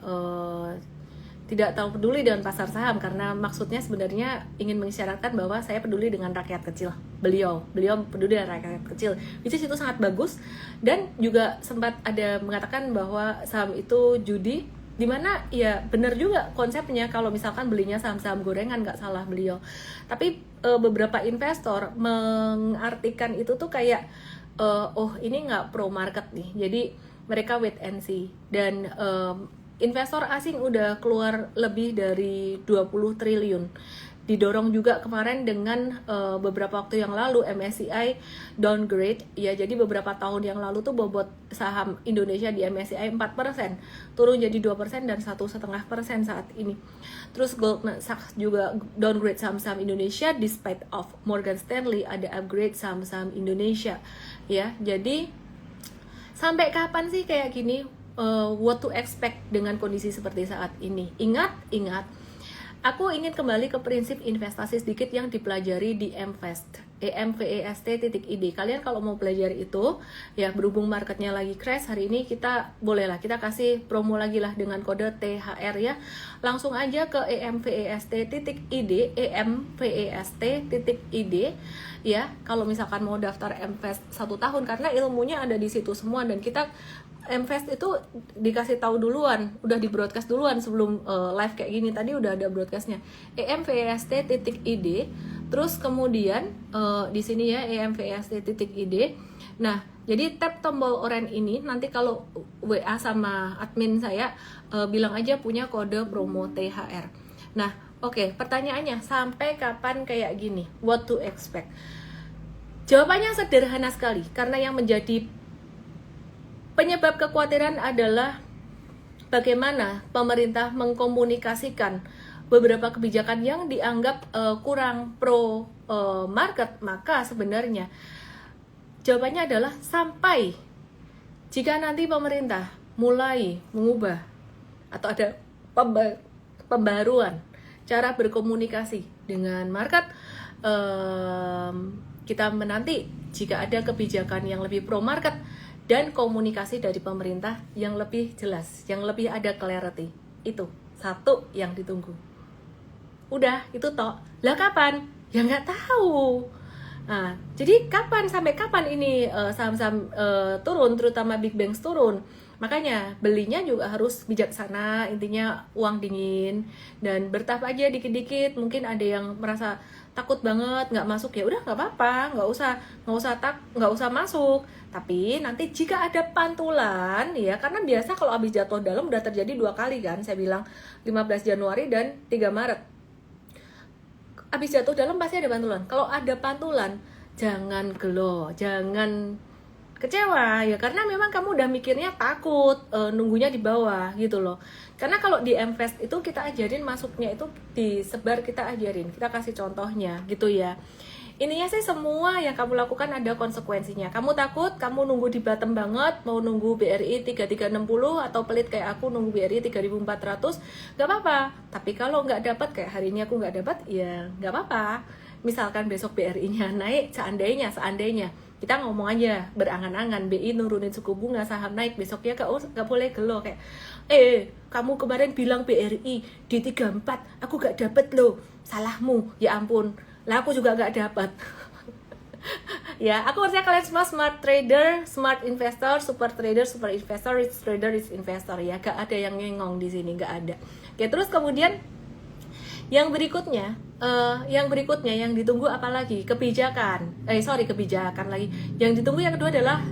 tidak terlalu peduli dengan pasar saham karena maksudnya sebenarnya ingin mengisyaratkan bahwa saya peduli dengan rakyat kecil. Beliau peduli dengan rakyat kecil. Which is itu sangat bagus, dan juga sempat ada mengatakan bahwa saham itu judi, dimana ya benar juga konsepnya. Kalau misalkan belinya saham-saham gorengan nggak salah beliau. Tapi beberapa investor mengartikan itu tuh kayak oh ini nggak pro market nih. Jadi mereka wait and see, dan investor asing udah keluar lebih dari 20 triliun. Didorong juga kemarin dengan beberapa waktu yang lalu MSCI downgrade ya. Jadi beberapa tahun yang lalu tuh bobot saham Indonesia di MSCI 4%, turun jadi 2% dan 1,5% saat ini. Terus Goldman Sachs juga downgrade saham-saham Indonesia, despite of Morgan Stanley ada upgrade saham-saham Indonesia ya. Jadi sampai kapan sih kayak gini? What to expect dengan kondisi seperti saat ini? Ingat, Aku ingin kembali ke prinsip investasi sedikit yang dipelajari di MVEST, EMVEST.id. Kalian kalau mau belajar itu, ya berhubung marketnya lagi crash, hari ini kita bolehlah kita kasih promo lagi lah dengan kode THR ya. Langsung aja ke EMVEST.id, EMVEST.id ya. Kalau misalkan mau daftar MVEST 1 tahun, karena ilmunya ada di situ semua dan kita MVEST itu dikasih tahu duluan, udah di broadcast duluan sebelum live kayak gini. Tadi udah ada broadcastnya, emvest.id. Terus kemudian di sini ya emvest.id. Nah, jadi tap tombol oranye ini, nanti kalau WA sama admin saya bilang aja punya kode promo THR. Nah, oke, pertanyaannya sampai kapan kayak gini? What to expect? Jawabannya sederhana sekali, karena yang menjadi penyebab kekhawatiran adalah bagaimana pemerintah mengkomunikasikan beberapa kebijakan yang dianggap kurang pro market. Maka sebenarnya jawabannya adalah sampai jika nanti pemerintah mulai mengubah atau ada pembaruan cara berkomunikasi dengan market, kita menanti jika ada kebijakan yang lebih pro market dan komunikasi dari pemerintah yang lebih jelas, yang lebih ada clarity. Itu satu yang ditunggu. Udah, itu toh. Lah kapan? Ya nggak tahu. Nah, jadi kapan, sampai kapan ini saham-saham turun, terutama big banks turun. Makanya belinya juga harus bijaksana, intinya uang dingin dan bertahap aja dikit-dikit. Mungkin ada yang merasa takut banget nggak masuk, ya udah nggak apa-apa, nggak usah masuk. Tapi nanti jika ada pantulan ya, karena biasa kalau habis jatuh dalam udah terjadi 2 kali kan, saya bilang 15 Januari dan 3 Maret. Habis jatuh dalam pasti ada pantulan. Kalau ada pantulan, jangan gelo, jangan kecewa ya, karena memang kamu udah mikirnya takut, nunggunya di bawah gitu loh. Karena kalau di MVEST itu kita ajarin masuknya itu disebar, kita ajarin, kita kasih contohnya gitu ya. Ininya sih semua yang kamu lakukan ada konsekuensinya. Kamu takut, kamu nunggu di bottom banget, mau nunggu BRI 3360 atau pelit kayak aku nunggu BRI 3400, gak apa-apa. Tapi kalau nggak dapat kayak hari ini aku nggak dapat, ya nggak apa-apa. Misalkan besok BRI-nya naik, seandainya kita ngomong aja berangan-angan, BI nurunin suku bunga, saham naik, besoknya gak boleh gelo kayak kamu kemarin bilang BRI di 34, aku gak dapet loh, salahmu. Ya ampun, lah aku juga gak dapat. Ya, aku percaya kalian semua smart trader, smart investor, super trader, super investor, rich trader, rich investor ya. Gak ada yang ngengong di sini, gak ada. Oke, terus kemudian yang berikutnya yang ditunggu apa lagi? Kebijakan lagi. Yang ditunggu yang kedua adalah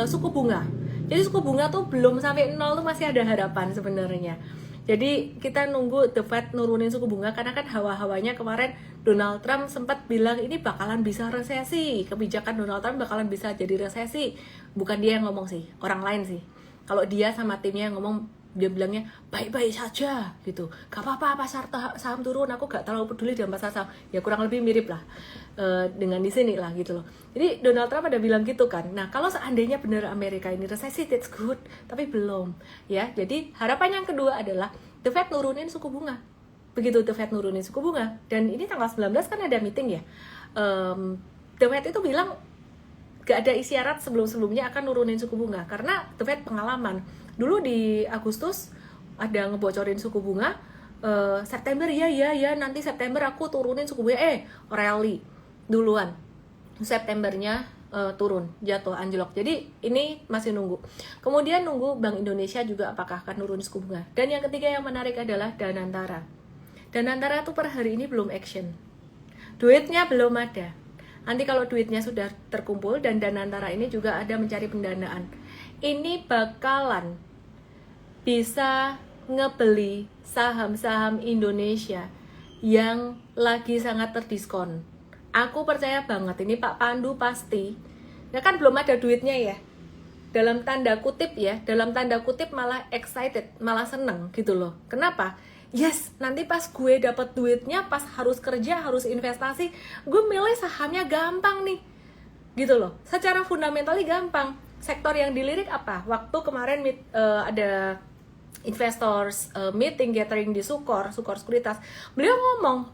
suku bunga. Jadi suku bunga tuh belum sampai 0 tuh masih ada harapan sebenarnya. Jadi kita nunggu The Fed nurunin suku bunga, karena kan hawa-hawanya kemarin Donald Trump sempat bilang ini bakalan bisa resesi. Kebijakan Donald Trump bakalan bisa jadi resesi. Bukan dia yang ngomong sih, orang lain sih. Kalau dia sama timnya yang ngomong, dia bilangnya baik-baik saja gitu, gak apa-apa pasar saham turun, aku gak terlalu peduli dengan pasar saham. Ya kurang lebih mirip lah dengan di sini lah gitu loh. Jadi Donald Trump ada bilang gitu kan. Nah kalau seandainya benar Amerika ini resesi, that's good, tapi belum ya. Jadi harapan yang kedua adalah The Fed nurunin suku bunga. Begitu The Fed nurunin suku bunga, dan ini tanggal 19 kan ada meeting ya, The Fed itu bilang gak ada isyarat sebelum-sebelumnya akan nurunin suku bunga, karena The Fed pengalaman dulu di Agustus ada ngebocorin suku bunga, September ya nanti September aku turunin suku bunga, rally duluan, Septembernya turun, jatuh, anjlok. Jadi ini masih nunggu. Kemudian nunggu Bank Indonesia juga apakah akan nurunin suku bunga. Dan yang ketiga yang menarik adalah Danantara. Danantara tuh per hari ini belum action, duitnya belum ada. Nanti kalau duitnya sudah terkumpul dan Danantara ini juga ada mencari pendanaan, ini bakalan bisa ngebeli saham-saham Indonesia yang lagi sangat terdiskon. Aku percaya banget ini Pak Pandu pasti, ya kan belum ada duitnya ya, dalam tanda kutip malah excited, malah seneng gitu loh. Kenapa? Yes, nanti pas gue dapat duitnya, pas harus kerja, harus investasi, gue milih sahamnya gampang nih gitu loh. Secara fundamentalnya gampang. Sektor yang dilirik apa? Waktu kemarin ada investors meeting gathering di Sukor Sekuritas, beliau ngomong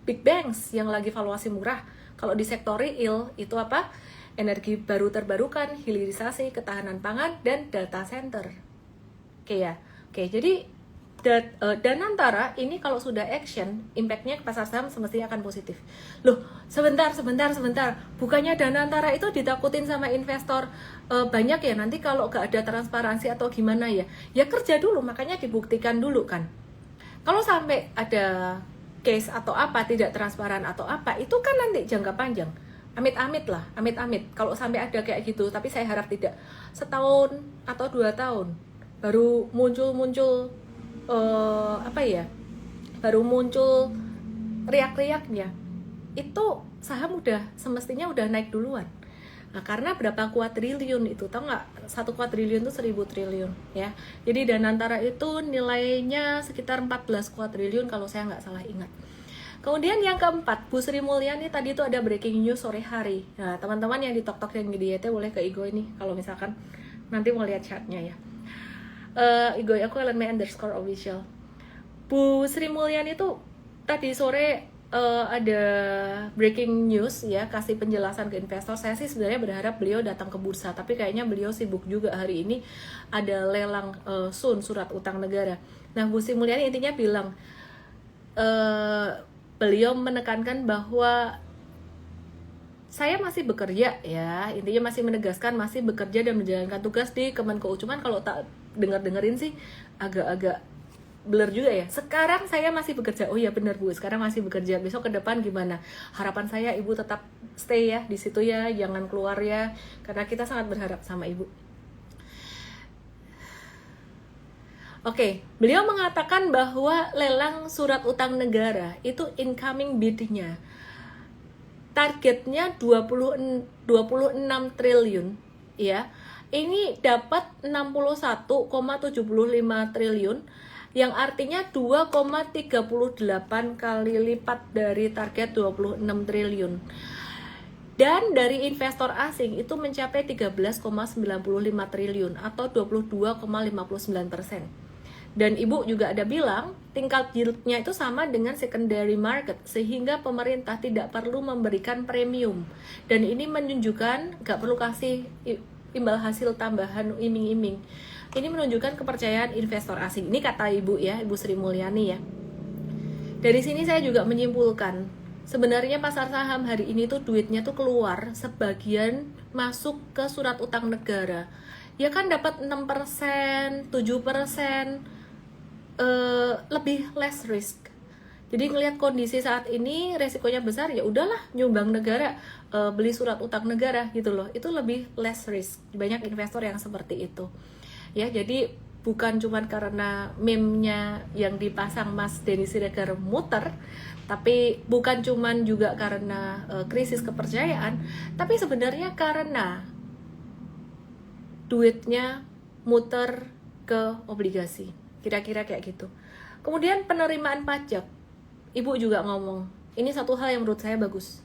big banks yang lagi valuasi murah. Kalau di sektor real itu apa? Energi baru terbarukan, hilirisasi, ketahanan pangan, dan data center. Oke ya. Oke, jadi Danantara ini kalau sudah action, impactnya ke pasar saham semestinya akan positif. Loh, sebentar. Bukannya Danantara itu ditakutin sama investor banyak ya, nanti kalau gak ada transparansi atau gimana ya? Ya kerja dulu, makanya dibuktikan dulu kan. Kalau sampai ada case atau apa, tidak transparan atau apa, itu kan nanti jangka panjang. Amit-amit lah, amit-amit. Kalau sampai ada kayak gitu, tapi saya harap tidak. Setahun atau 2 tahun, baru muncul baru muncul riak-riaknya, itu saham semestinya udah naik duluan. Nah, karena berapa kuadriliun itu, tau nggak? 1 kuadriliun itu 1000 triliun ya. Jadi Danantara itu nilainya sekitar 14 kuadriliun kalau saya nggak salah ingat. Kemudian yang keempat, Bu Sri Mulyani tadi itu ada breaking news sore hari. Nah, teman-teman yang di TokTok yang di YT boleh ke Igo ini kalau misalkan nanti mau lihat chartnya ya. Igo aku @me_official. Bu Sri Mulyani itu tadi sore ada breaking news ya, kasih penjelasan ke investor. Saya sih sebenarnya berharap beliau datang ke bursa, tapi kayaknya beliau sibuk juga hari ini, ada lelang surat utang negara. Nah, Bu Sri Mulyani intinya bilang beliau menekankan bahwa saya masih bekerja ya, intinya masih menegaskan masih bekerja dan menjalankan tugas di Kemenko. Cuman kalau tak dengerin sih agak-agak blur juga ya. Sekarang saya masih bekerja. Oh ya benar Bu, sekarang masih bekerja. Besok ke depan gimana? Harapan saya Ibu tetap stay ya di situ ya, jangan keluar ya, karena kita sangat berharap sama Ibu. Oke, beliau mengatakan bahwa lelang surat utang negara itu incoming bid-nya targetnya 26 triliun ya. Ini dapat 61,75 triliun yang artinya 2,38 kali lipat dari target 26 triliun. Dan dari investor asing itu mencapai 13,95 triliun atau 22,59%. Dan Ibu juga ada bilang tingkat yield-nya itu sama dengan secondary market, sehingga pemerintah tidak perlu memberikan premium. Dan ini menunjukkan gak perlu kasih imbal hasil tambahan iming-iming. Ini menunjukkan kepercayaan investor asing. Ini kata Ibu ya, Ibu Sri Mulyani ya. Dari sini saya juga menyimpulkan, sebenarnya pasar saham hari ini tuh duitnya tuh keluar, sebagian masuk ke surat utang negara. Ya kan dapat 6%, 7%, lebih less risk. Jadi ngelihat kondisi saat ini resikonya besar, ya udahlah nyumbang negara, beli surat utang negara gitu loh. Itu lebih less risk. Banyak investor yang seperti itu. Ya, jadi bukan cuma karena meme-nya yang dipasang Mas Denny Siregar muter, tapi bukan cuma juga karena krisis kepercayaan, tapi sebenarnya karena duitnya muter ke obligasi. Kira-kira kayak gitu. Kemudian penerimaan pajak, Ibu juga ngomong, ini satu hal yang menurut saya bagus.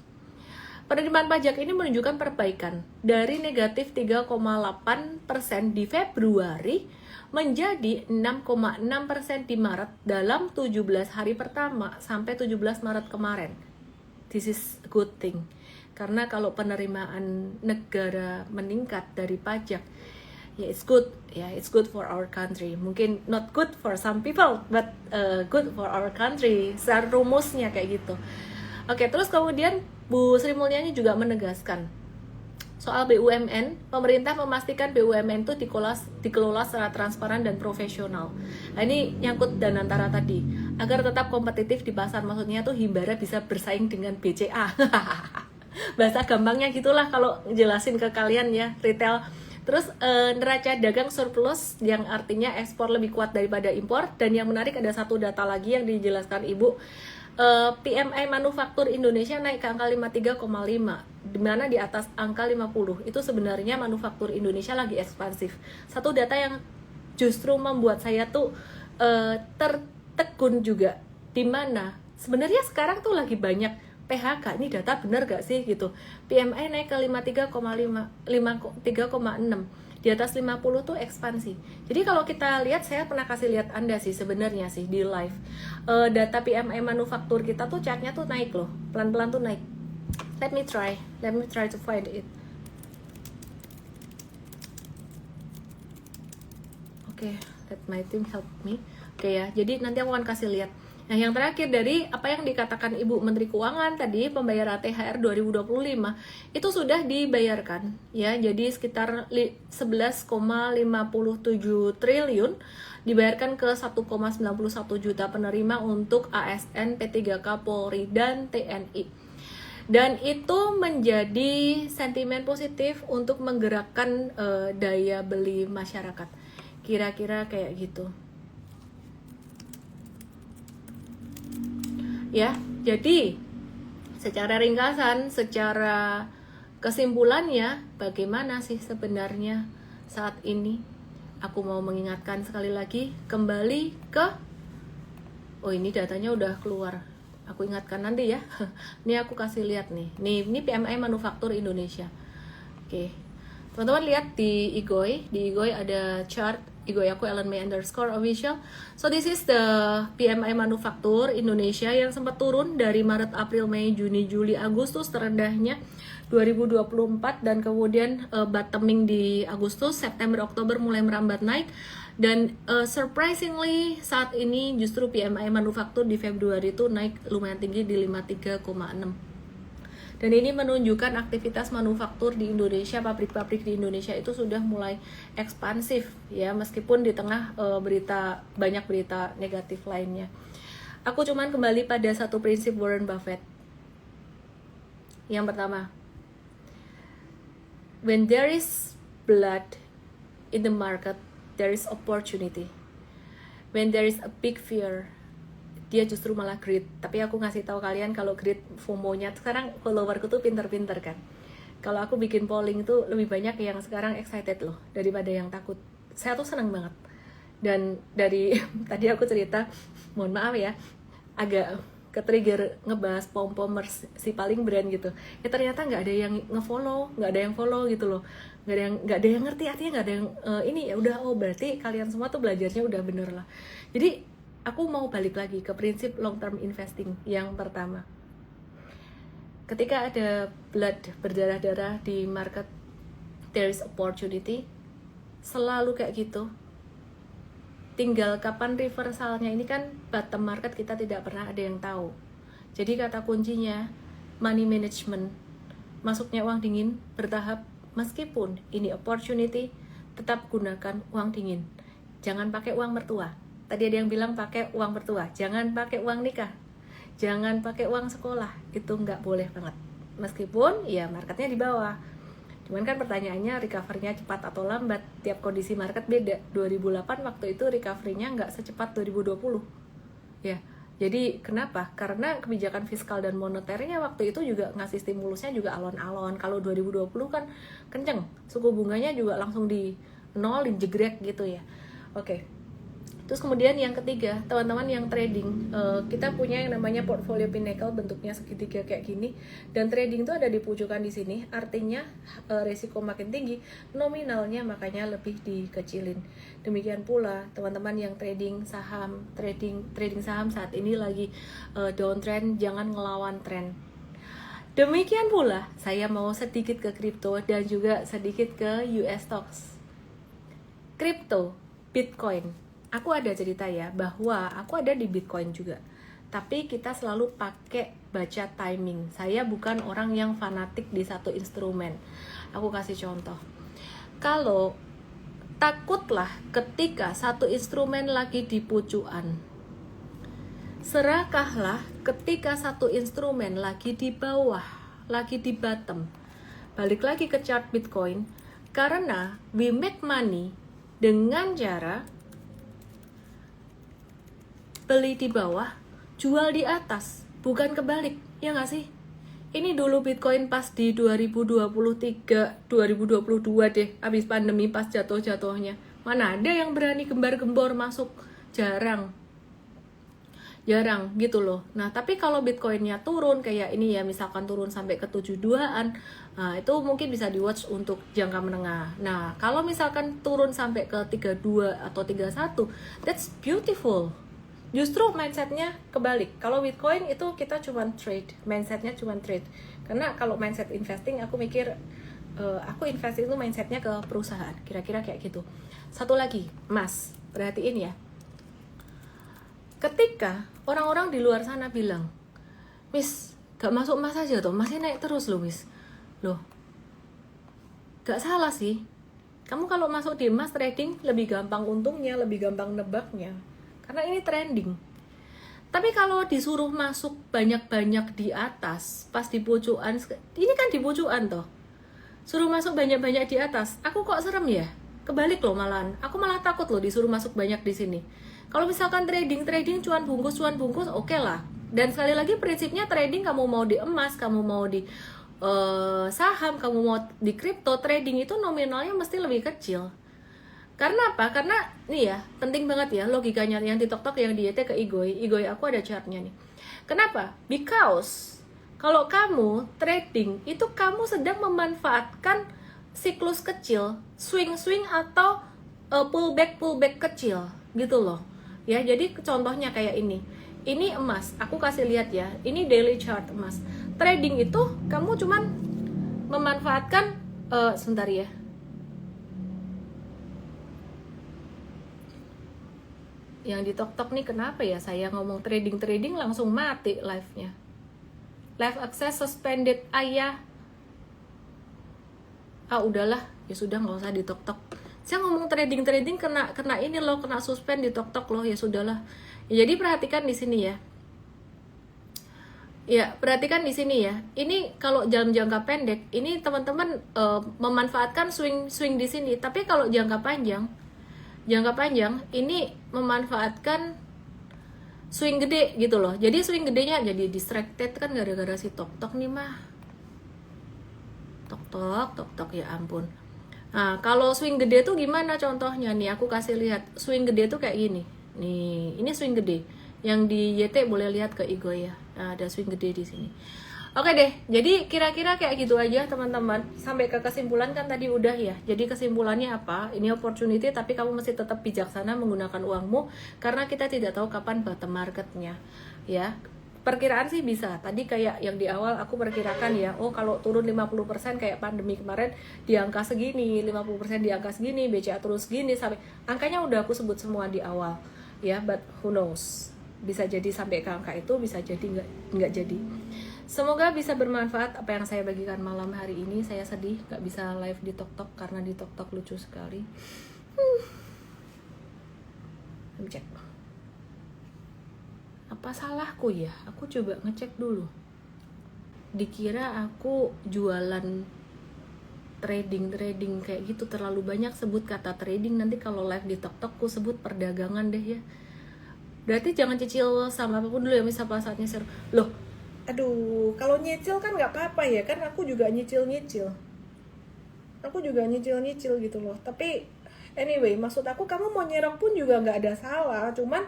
Penerimaan pajak ini menunjukkan perbaikan dari negatif 3,8% di Februari menjadi 6,6% di Maret dalam 17 hari pertama sampai 17 Maret kemarin. This is a good thing. Karena kalau penerimaan negara meningkat dari pajak, ya it's good, ya it's good for our country. Mungkin not good for some people, but good for our country. Secara rumusnya kayak gitu. Oke, terus kemudian Bu Sri Mulyani juga menegaskan soal BUMN, pemerintah memastikan BUMN itu dikelola secara transparan dan profesional. Nah, ini nyangkut Danantara tadi, agar tetap kompetitif di pasar, maksudnya tuh Himbara bisa bersaing dengan BCA. Bahasa gampangnya gitulah kalau jelasin ke kalian ya, retail. Terus neraca dagang surplus yang artinya ekspor lebih kuat daripada impor. Dan yang menarik ada satu data lagi yang dijelaskan Ibu, PMI manufaktur Indonesia naik ke angka 53,5, di mana di atas angka 50. Itu sebenarnya manufaktur Indonesia lagi ekspansif. Satu data yang justru membuat saya tuh tertegun juga, di mana sebenarnya sekarang tuh lagi banyak PHK. Ini data benar gak sih gitu? PMI naik ke 53,6. Di di atas 50 tuh ekspansi. Jadi kalau kita lihat, saya pernah kasih lihat Anda sih sebenarnya sih di live, data PMI manufaktur kita tuh chartnya tuh naik loh, pelan-pelan tuh naik. Let me try to find it. Oke, let my team help me. Oke ya, jadi nanti aku akan kasih lihat. Nah, yang terakhir dari apa yang dikatakan Ibu Menteri Keuangan tadi, pembayaran THR 2025 itu sudah dibayarkan ya. Jadi sekitar 11,57 triliun dibayarkan ke 1,91 juta penerima untuk ASN, P3K, Polri, dan TNI. Dan itu menjadi sentimen positif untuk menggerakkan daya beli masyarakat. Kira-kira kayak gitu. Ya, jadi secara ringkasan, secara kesimpulannya, bagaimana sih sebenarnya saat ini? Aku mau mengingatkan sekali lagi, kembali ke, oh ini datanya udah keluar. Aku ingatkan nanti ya. Ini aku kasih lihat nih. Ini PMI manufaktur Indonesia. Oke. Teman-teman lihat di IGOI. Di IGOI ada chart. IGOI aku @ellenmay_official. So this is the PMI manufaktur Indonesia yang sempat turun dari Maret, April, Mei, Juni, Juli, Agustus terendahnya 2024 dan kemudian bottoming di Agustus, September, Oktober mulai merambat naik. Dan surprisingly saat ini justru PMI manufaktur di Februari itu naik lumayan tinggi di 53,6. Dan ini menunjukkan aktivitas manufaktur di Indonesia, pabrik-pabrik di Indonesia itu sudah mulai ekspansif ya, meskipun di tengah banyak berita negatif lainnya. Aku cuman kembali pada satu prinsip Warren Buffett. Yang pertama, when there is blood in the market, there is opportunity. When there is a big fear, dia justru malah greed. Tapi aku ngasih tahu kalian kalau greed, FOMO-nya sekarang followerku tuh pinter-pinter kan. Kalau aku bikin polling itu lebih banyak yang sekarang excited loh daripada yang takut. Saya tuh senang banget. Dan dari tadi aku cerita, mohon maaf ya, agak ke-trigger ngebahas pom-pomers si paling brand gitu. Ya ternyata nggak ada yang nge-follow, nggak ada yang follow gitu loh. Nggak ada yang ngerti, artinya nggak ada yang ini ya udah, oh berarti kalian semua tuh belajarnya udah bener lah. Jadi aku mau balik lagi ke prinsip long term investing yang pertama. Ketika ada blood berdarah-darah di market, there is opportunity. Selalu kayak gitu. Tinggal kapan reversalnya, ini kan bottom market kita tidak pernah ada yang tahu. Jadi kata kuncinya money management. Masuknya uang dingin bertahap, meskipun ini opportunity, tetap gunakan uang dingin. Jangan pakai uang mertua. Tadi ada yang bilang pakai uang mertua, jangan pakai uang nikah, jangan pakai uang sekolah, itu nggak boleh banget. Meskipun ya marketnya di bawah. Cuman kan pertanyaannya recovery-nya cepat atau lambat, tiap kondisi market beda. 2008 waktu itu recovery-nya nggak secepat 2020. Ya, jadi kenapa? Karena kebijakan fiskal dan moneternya waktu itu juga ngasih stimulusnya juga alon-alon. Kalau 2020 kan kenceng, suku bunganya juga langsung di nol, dijegrek gitu ya. Oke. Terus kemudian yang ketiga, teman-teman yang trading, kita punya yang namanya portfolio pinnacle, bentuknya segitiga kayak gini, dan trading itu ada di pucukan di sini, artinya resiko makin tinggi, nominalnya makanya lebih dikecilin. Demikian pula teman-teman yang trading saham, trading saham saat ini lagi downtrend, jangan ngelawan tren. Demikian pula saya mau sedikit ke kripto dan juga sedikit ke US stocks. Kripto, Bitcoin. Aku ada cerita ya, bahwa aku ada di Bitcoin juga. Tapi kita selalu pakai baca timing. Saya bukan orang yang fanatik di satu instrumen. Aku kasih contoh. Kalau takutlah ketika satu instrumen lagi di pucuan. Serakahlah ketika satu instrumen lagi di bawah, lagi di bottom. Balik lagi ke chart Bitcoin. Karena we make money dengan cara beli di bawah, jual di atas, bukan kebalik, ya nggak sih? Ini dulu Bitcoin pas di 2023, 2022 deh, habis pandemi pas jatuh-jatuhnya. Mana ada yang berani gembar-gembor masuk, jarang. jarang gitu loh. Nah tapi kalau Bitcoinnya turun kayak ini ya, misalkan turun sampai ke 72-an, nah itu mungkin bisa di watch untuk jangka menengah. Nah kalau misalkan turun sampai ke 32 atau 31, that's beautiful. Justru mindsetnya kebalik. Kalau Bitcoin itu kita cuman trade, mindsetnya cuman trade. Karena kalau mindset investing aku mikir aku invest itu mindsetnya ke perusahaan, kira-kira kayak gitu. Satu lagi, emas, perhatiin ya. Ketika orang-orang di luar sana bilang, Miss, gak masuk emas aja tuh, masih naik terus loh Miss. Loh, gak salah sih. Kamu kalau masuk di emas trading lebih gampang untungnya, lebih gampang nebaknya. Karena ini trending. Tapi kalau disuruh masuk banyak-banyak di atas, pas di pojokan, ini kan di pojokan toh. Suruh masuk banyak-banyak di atas, aku kok serem ya? Kebalik loh malahan, aku malah takut loh disuruh masuk banyak di sini. Kalau misalkan trading cuan bungkus, oke lah. Dan sekali lagi prinsipnya trading, kamu mau di emas, kamu mau di saham, kamu mau di kripto, trading itu nominalnya mesti lebih kecil. Karena apa? Karena nih ya, penting banget ya logikanya yang di TokTok, yang di YT ke Igoi aku ada chartnya nih. Kenapa? Because kalau kamu trading, itu kamu sedang memanfaatkan siklus kecil, swing atau pullback kecil gitu loh. Ya, jadi contohnya kayak ini. Ini emas, aku kasih lihat ya. Ini daily chart emas. Trading itu kamu cuman memanfaatkan sebentar ya. Yang di TokTok nih kenapa ya saya ngomong trading langsung mati live-nya. Live access suspended ayah. Udahlah, ya sudah nggak usah di TokTok. Saya ngomong trading kena ini loh, kena suspend di TokTok loh, ya sudahlah. Ya, jadi perhatikan di sini ya. Ya, perhatikan di sini ya. Ini kalau dalam jangka pendek, ini teman-teman memanfaatkan swing di sini. Tapi kalau jangka panjang ini memanfaatkan swing gede gitu loh. Jadi swing gedenya jadi distracted kan gara-gara si TokTok nih mah. TokTok ya ampun. Nah, kalau swing gede tuh gimana contohnya nih? Aku kasih lihat. Swing gede tuh kayak gini. Nih, ini swing gede. Yang di YT boleh lihat ke Igo ya. Nah, ada swing gede di sini. Oke deh, jadi kira-kira kayak gitu aja teman-teman. Sampai ke kesimpulan kan tadi udah ya. Jadi kesimpulannya apa? Ini opportunity, tapi kamu mesti tetap bijaksana menggunakan uangmu, karena kita tidak tahu kapan bottom marketnya. Ya, perkiraan sih bisa. Tadi kayak yang di awal aku perkirakan ya, oh kalau turun 50% kayak pandemi kemarin di angka segini, 50% di angka segini, BCA terus gini sampai angkanya udah aku sebut semua di awal. Ya, but who knows? Bisa jadi sampai ke angka itu, bisa jadi nggak jadi. Semoga bisa bermanfaat apa yang saya bagikan malam hari ini. Saya sedih gak bisa live di TokTok karena di TokTok lucu sekali. Cek. Apa salahku ya? Aku coba ngecek dulu. Dikira aku jualan trading kayak gitu, terlalu banyak sebut kata trading. Nanti kalau live di TokTok aku sebut perdagangan deh ya. Berarti jangan cicil sama apapun dulu ya, misal pas saatnya share. Loh, aduh, kalau nyicil kan nggak apa-apa ya, kan aku juga nyicil gitu loh. Tapi anyway, maksud aku kamu mau nyerok pun juga nggak ada salah, cuman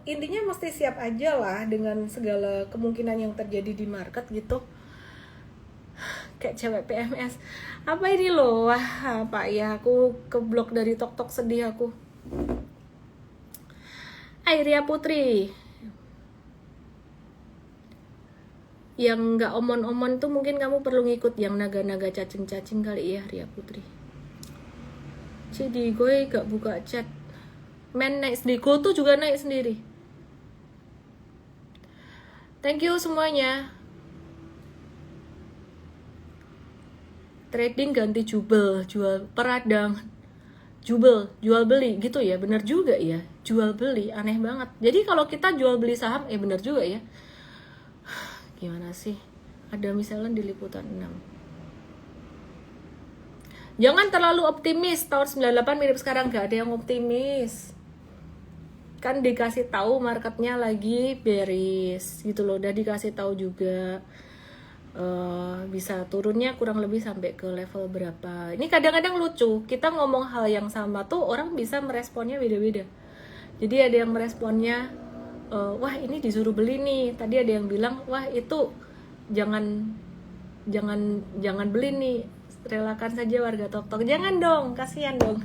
intinya mesti siap aja lah dengan segala kemungkinan yang terjadi di market gitu. Kayak cewek PMS apa ini loh, wah apa ya, aku keblok dari TokTok, sedih aku. Ria Putri, yang nggak omon-omon tuh mungkin kamu perlu ngikut yang naga-naga cacing-cacing kali ya, Ria Putri. Jadi gue gak buka chat. Men naik sendiri, gue tuh juga naik sendiri. Thank you semuanya. Trading ganti jubel, jual peradang, jual beli gitu ya, bener juga ya, jual beli, aneh banget. Jadi kalau kita jual beli saham, bener juga ya. Gimana sih? Ada misalnya di liputan 6. Jangan terlalu optimis. Tahun 98 mirip sekarang, gak ada yang optimis. Kan dikasih tahu marketnya lagi bearish gitu loh. Udah dikasih tahu juga bisa turunnya kurang lebih sampai ke level berapa. Ini kadang-kadang lucu. Kita ngomong hal yang sama tuh orang bisa meresponnya beda-beda. Jadi ada yang meresponnya wah ini disuruh beli nih. Tadi ada yang bilang wah itu jangan jangan beli nih, relakan saja warga TokTok. Jangan dong, kasihan dong.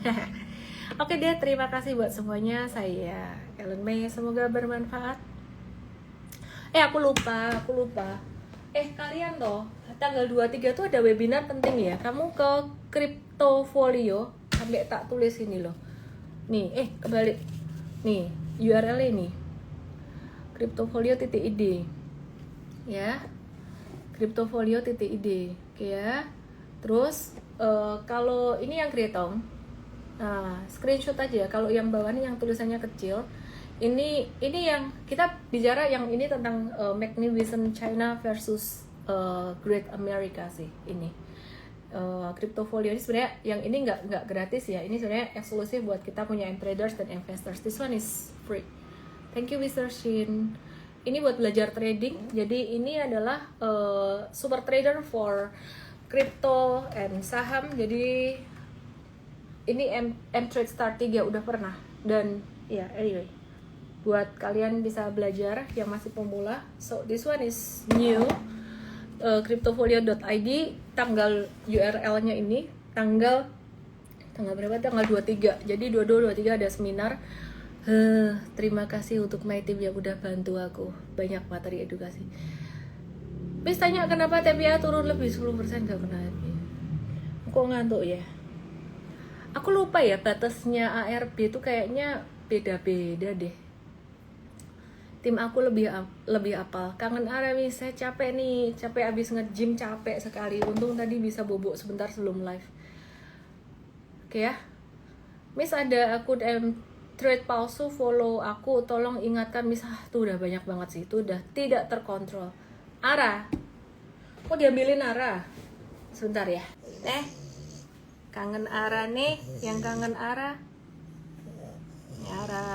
Oke deh, terima kasih buat semuanya. Saya Ellen May, semoga bermanfaat. Aku lupa. Kalian toh tanggal 23 tuh ada webinar penting ya. Kamu ke Cryptofolio, sampai tak tulis ini loh. Nih, kebalik. Nih, URL ini. Cryptofolio.id. Ya. Cryptofolio.id. Oke ya. Terus kalau ini yang Gretong, nah, screenshot aja. Kalau yang bawah ini yang tulisannya kecil, ini yang kita bicara yang ini tentang Magnificent China versus Great America sih ini. Cryptofolio ini sebenarnya yang ini nggak gratis ya. Ini sebenarnya eksklusif buat kita punya traders dan investors. This one is free. Thank you Mr. Shin. Ini buat belajar trading. Jadi ini adalah super trader for crypto and saham. Jadi ini M-Trade Start 3 udah pernah. Dan ya anyway, buat kalian bisa belajar yang masih pemula. So this one is new. Cryptofolio.id, tanggal URL-nya ini tanggal berapa? Tanggal 23. Jadi 22 23 ada seminar. Terima kasih untuk my team yang udah bantu aku banyak materi edukasi. Bis tanya kenapa TPA turun lebih 10%, gak kenapa ya. Kok ngantuk ya? Aku lupa ya batasnya ARB itu kayaknya beda-beda deh. Tim aku lebih apal. Kangen Aramis, saya capek nih, capek abis nge-gym, capek sekali. Untung tadi bisa bobok sebentar sebelum live. Oke ya. Miss ada akun trade palsu follow aku, tolong ingatkan Miss. Tuh udah banyak banget sih, itu udah tidak terkontrol. Ara, kok diambilin Ara? Sebentar ya. Kangen Ara nih, yang kangen Ara. Ara.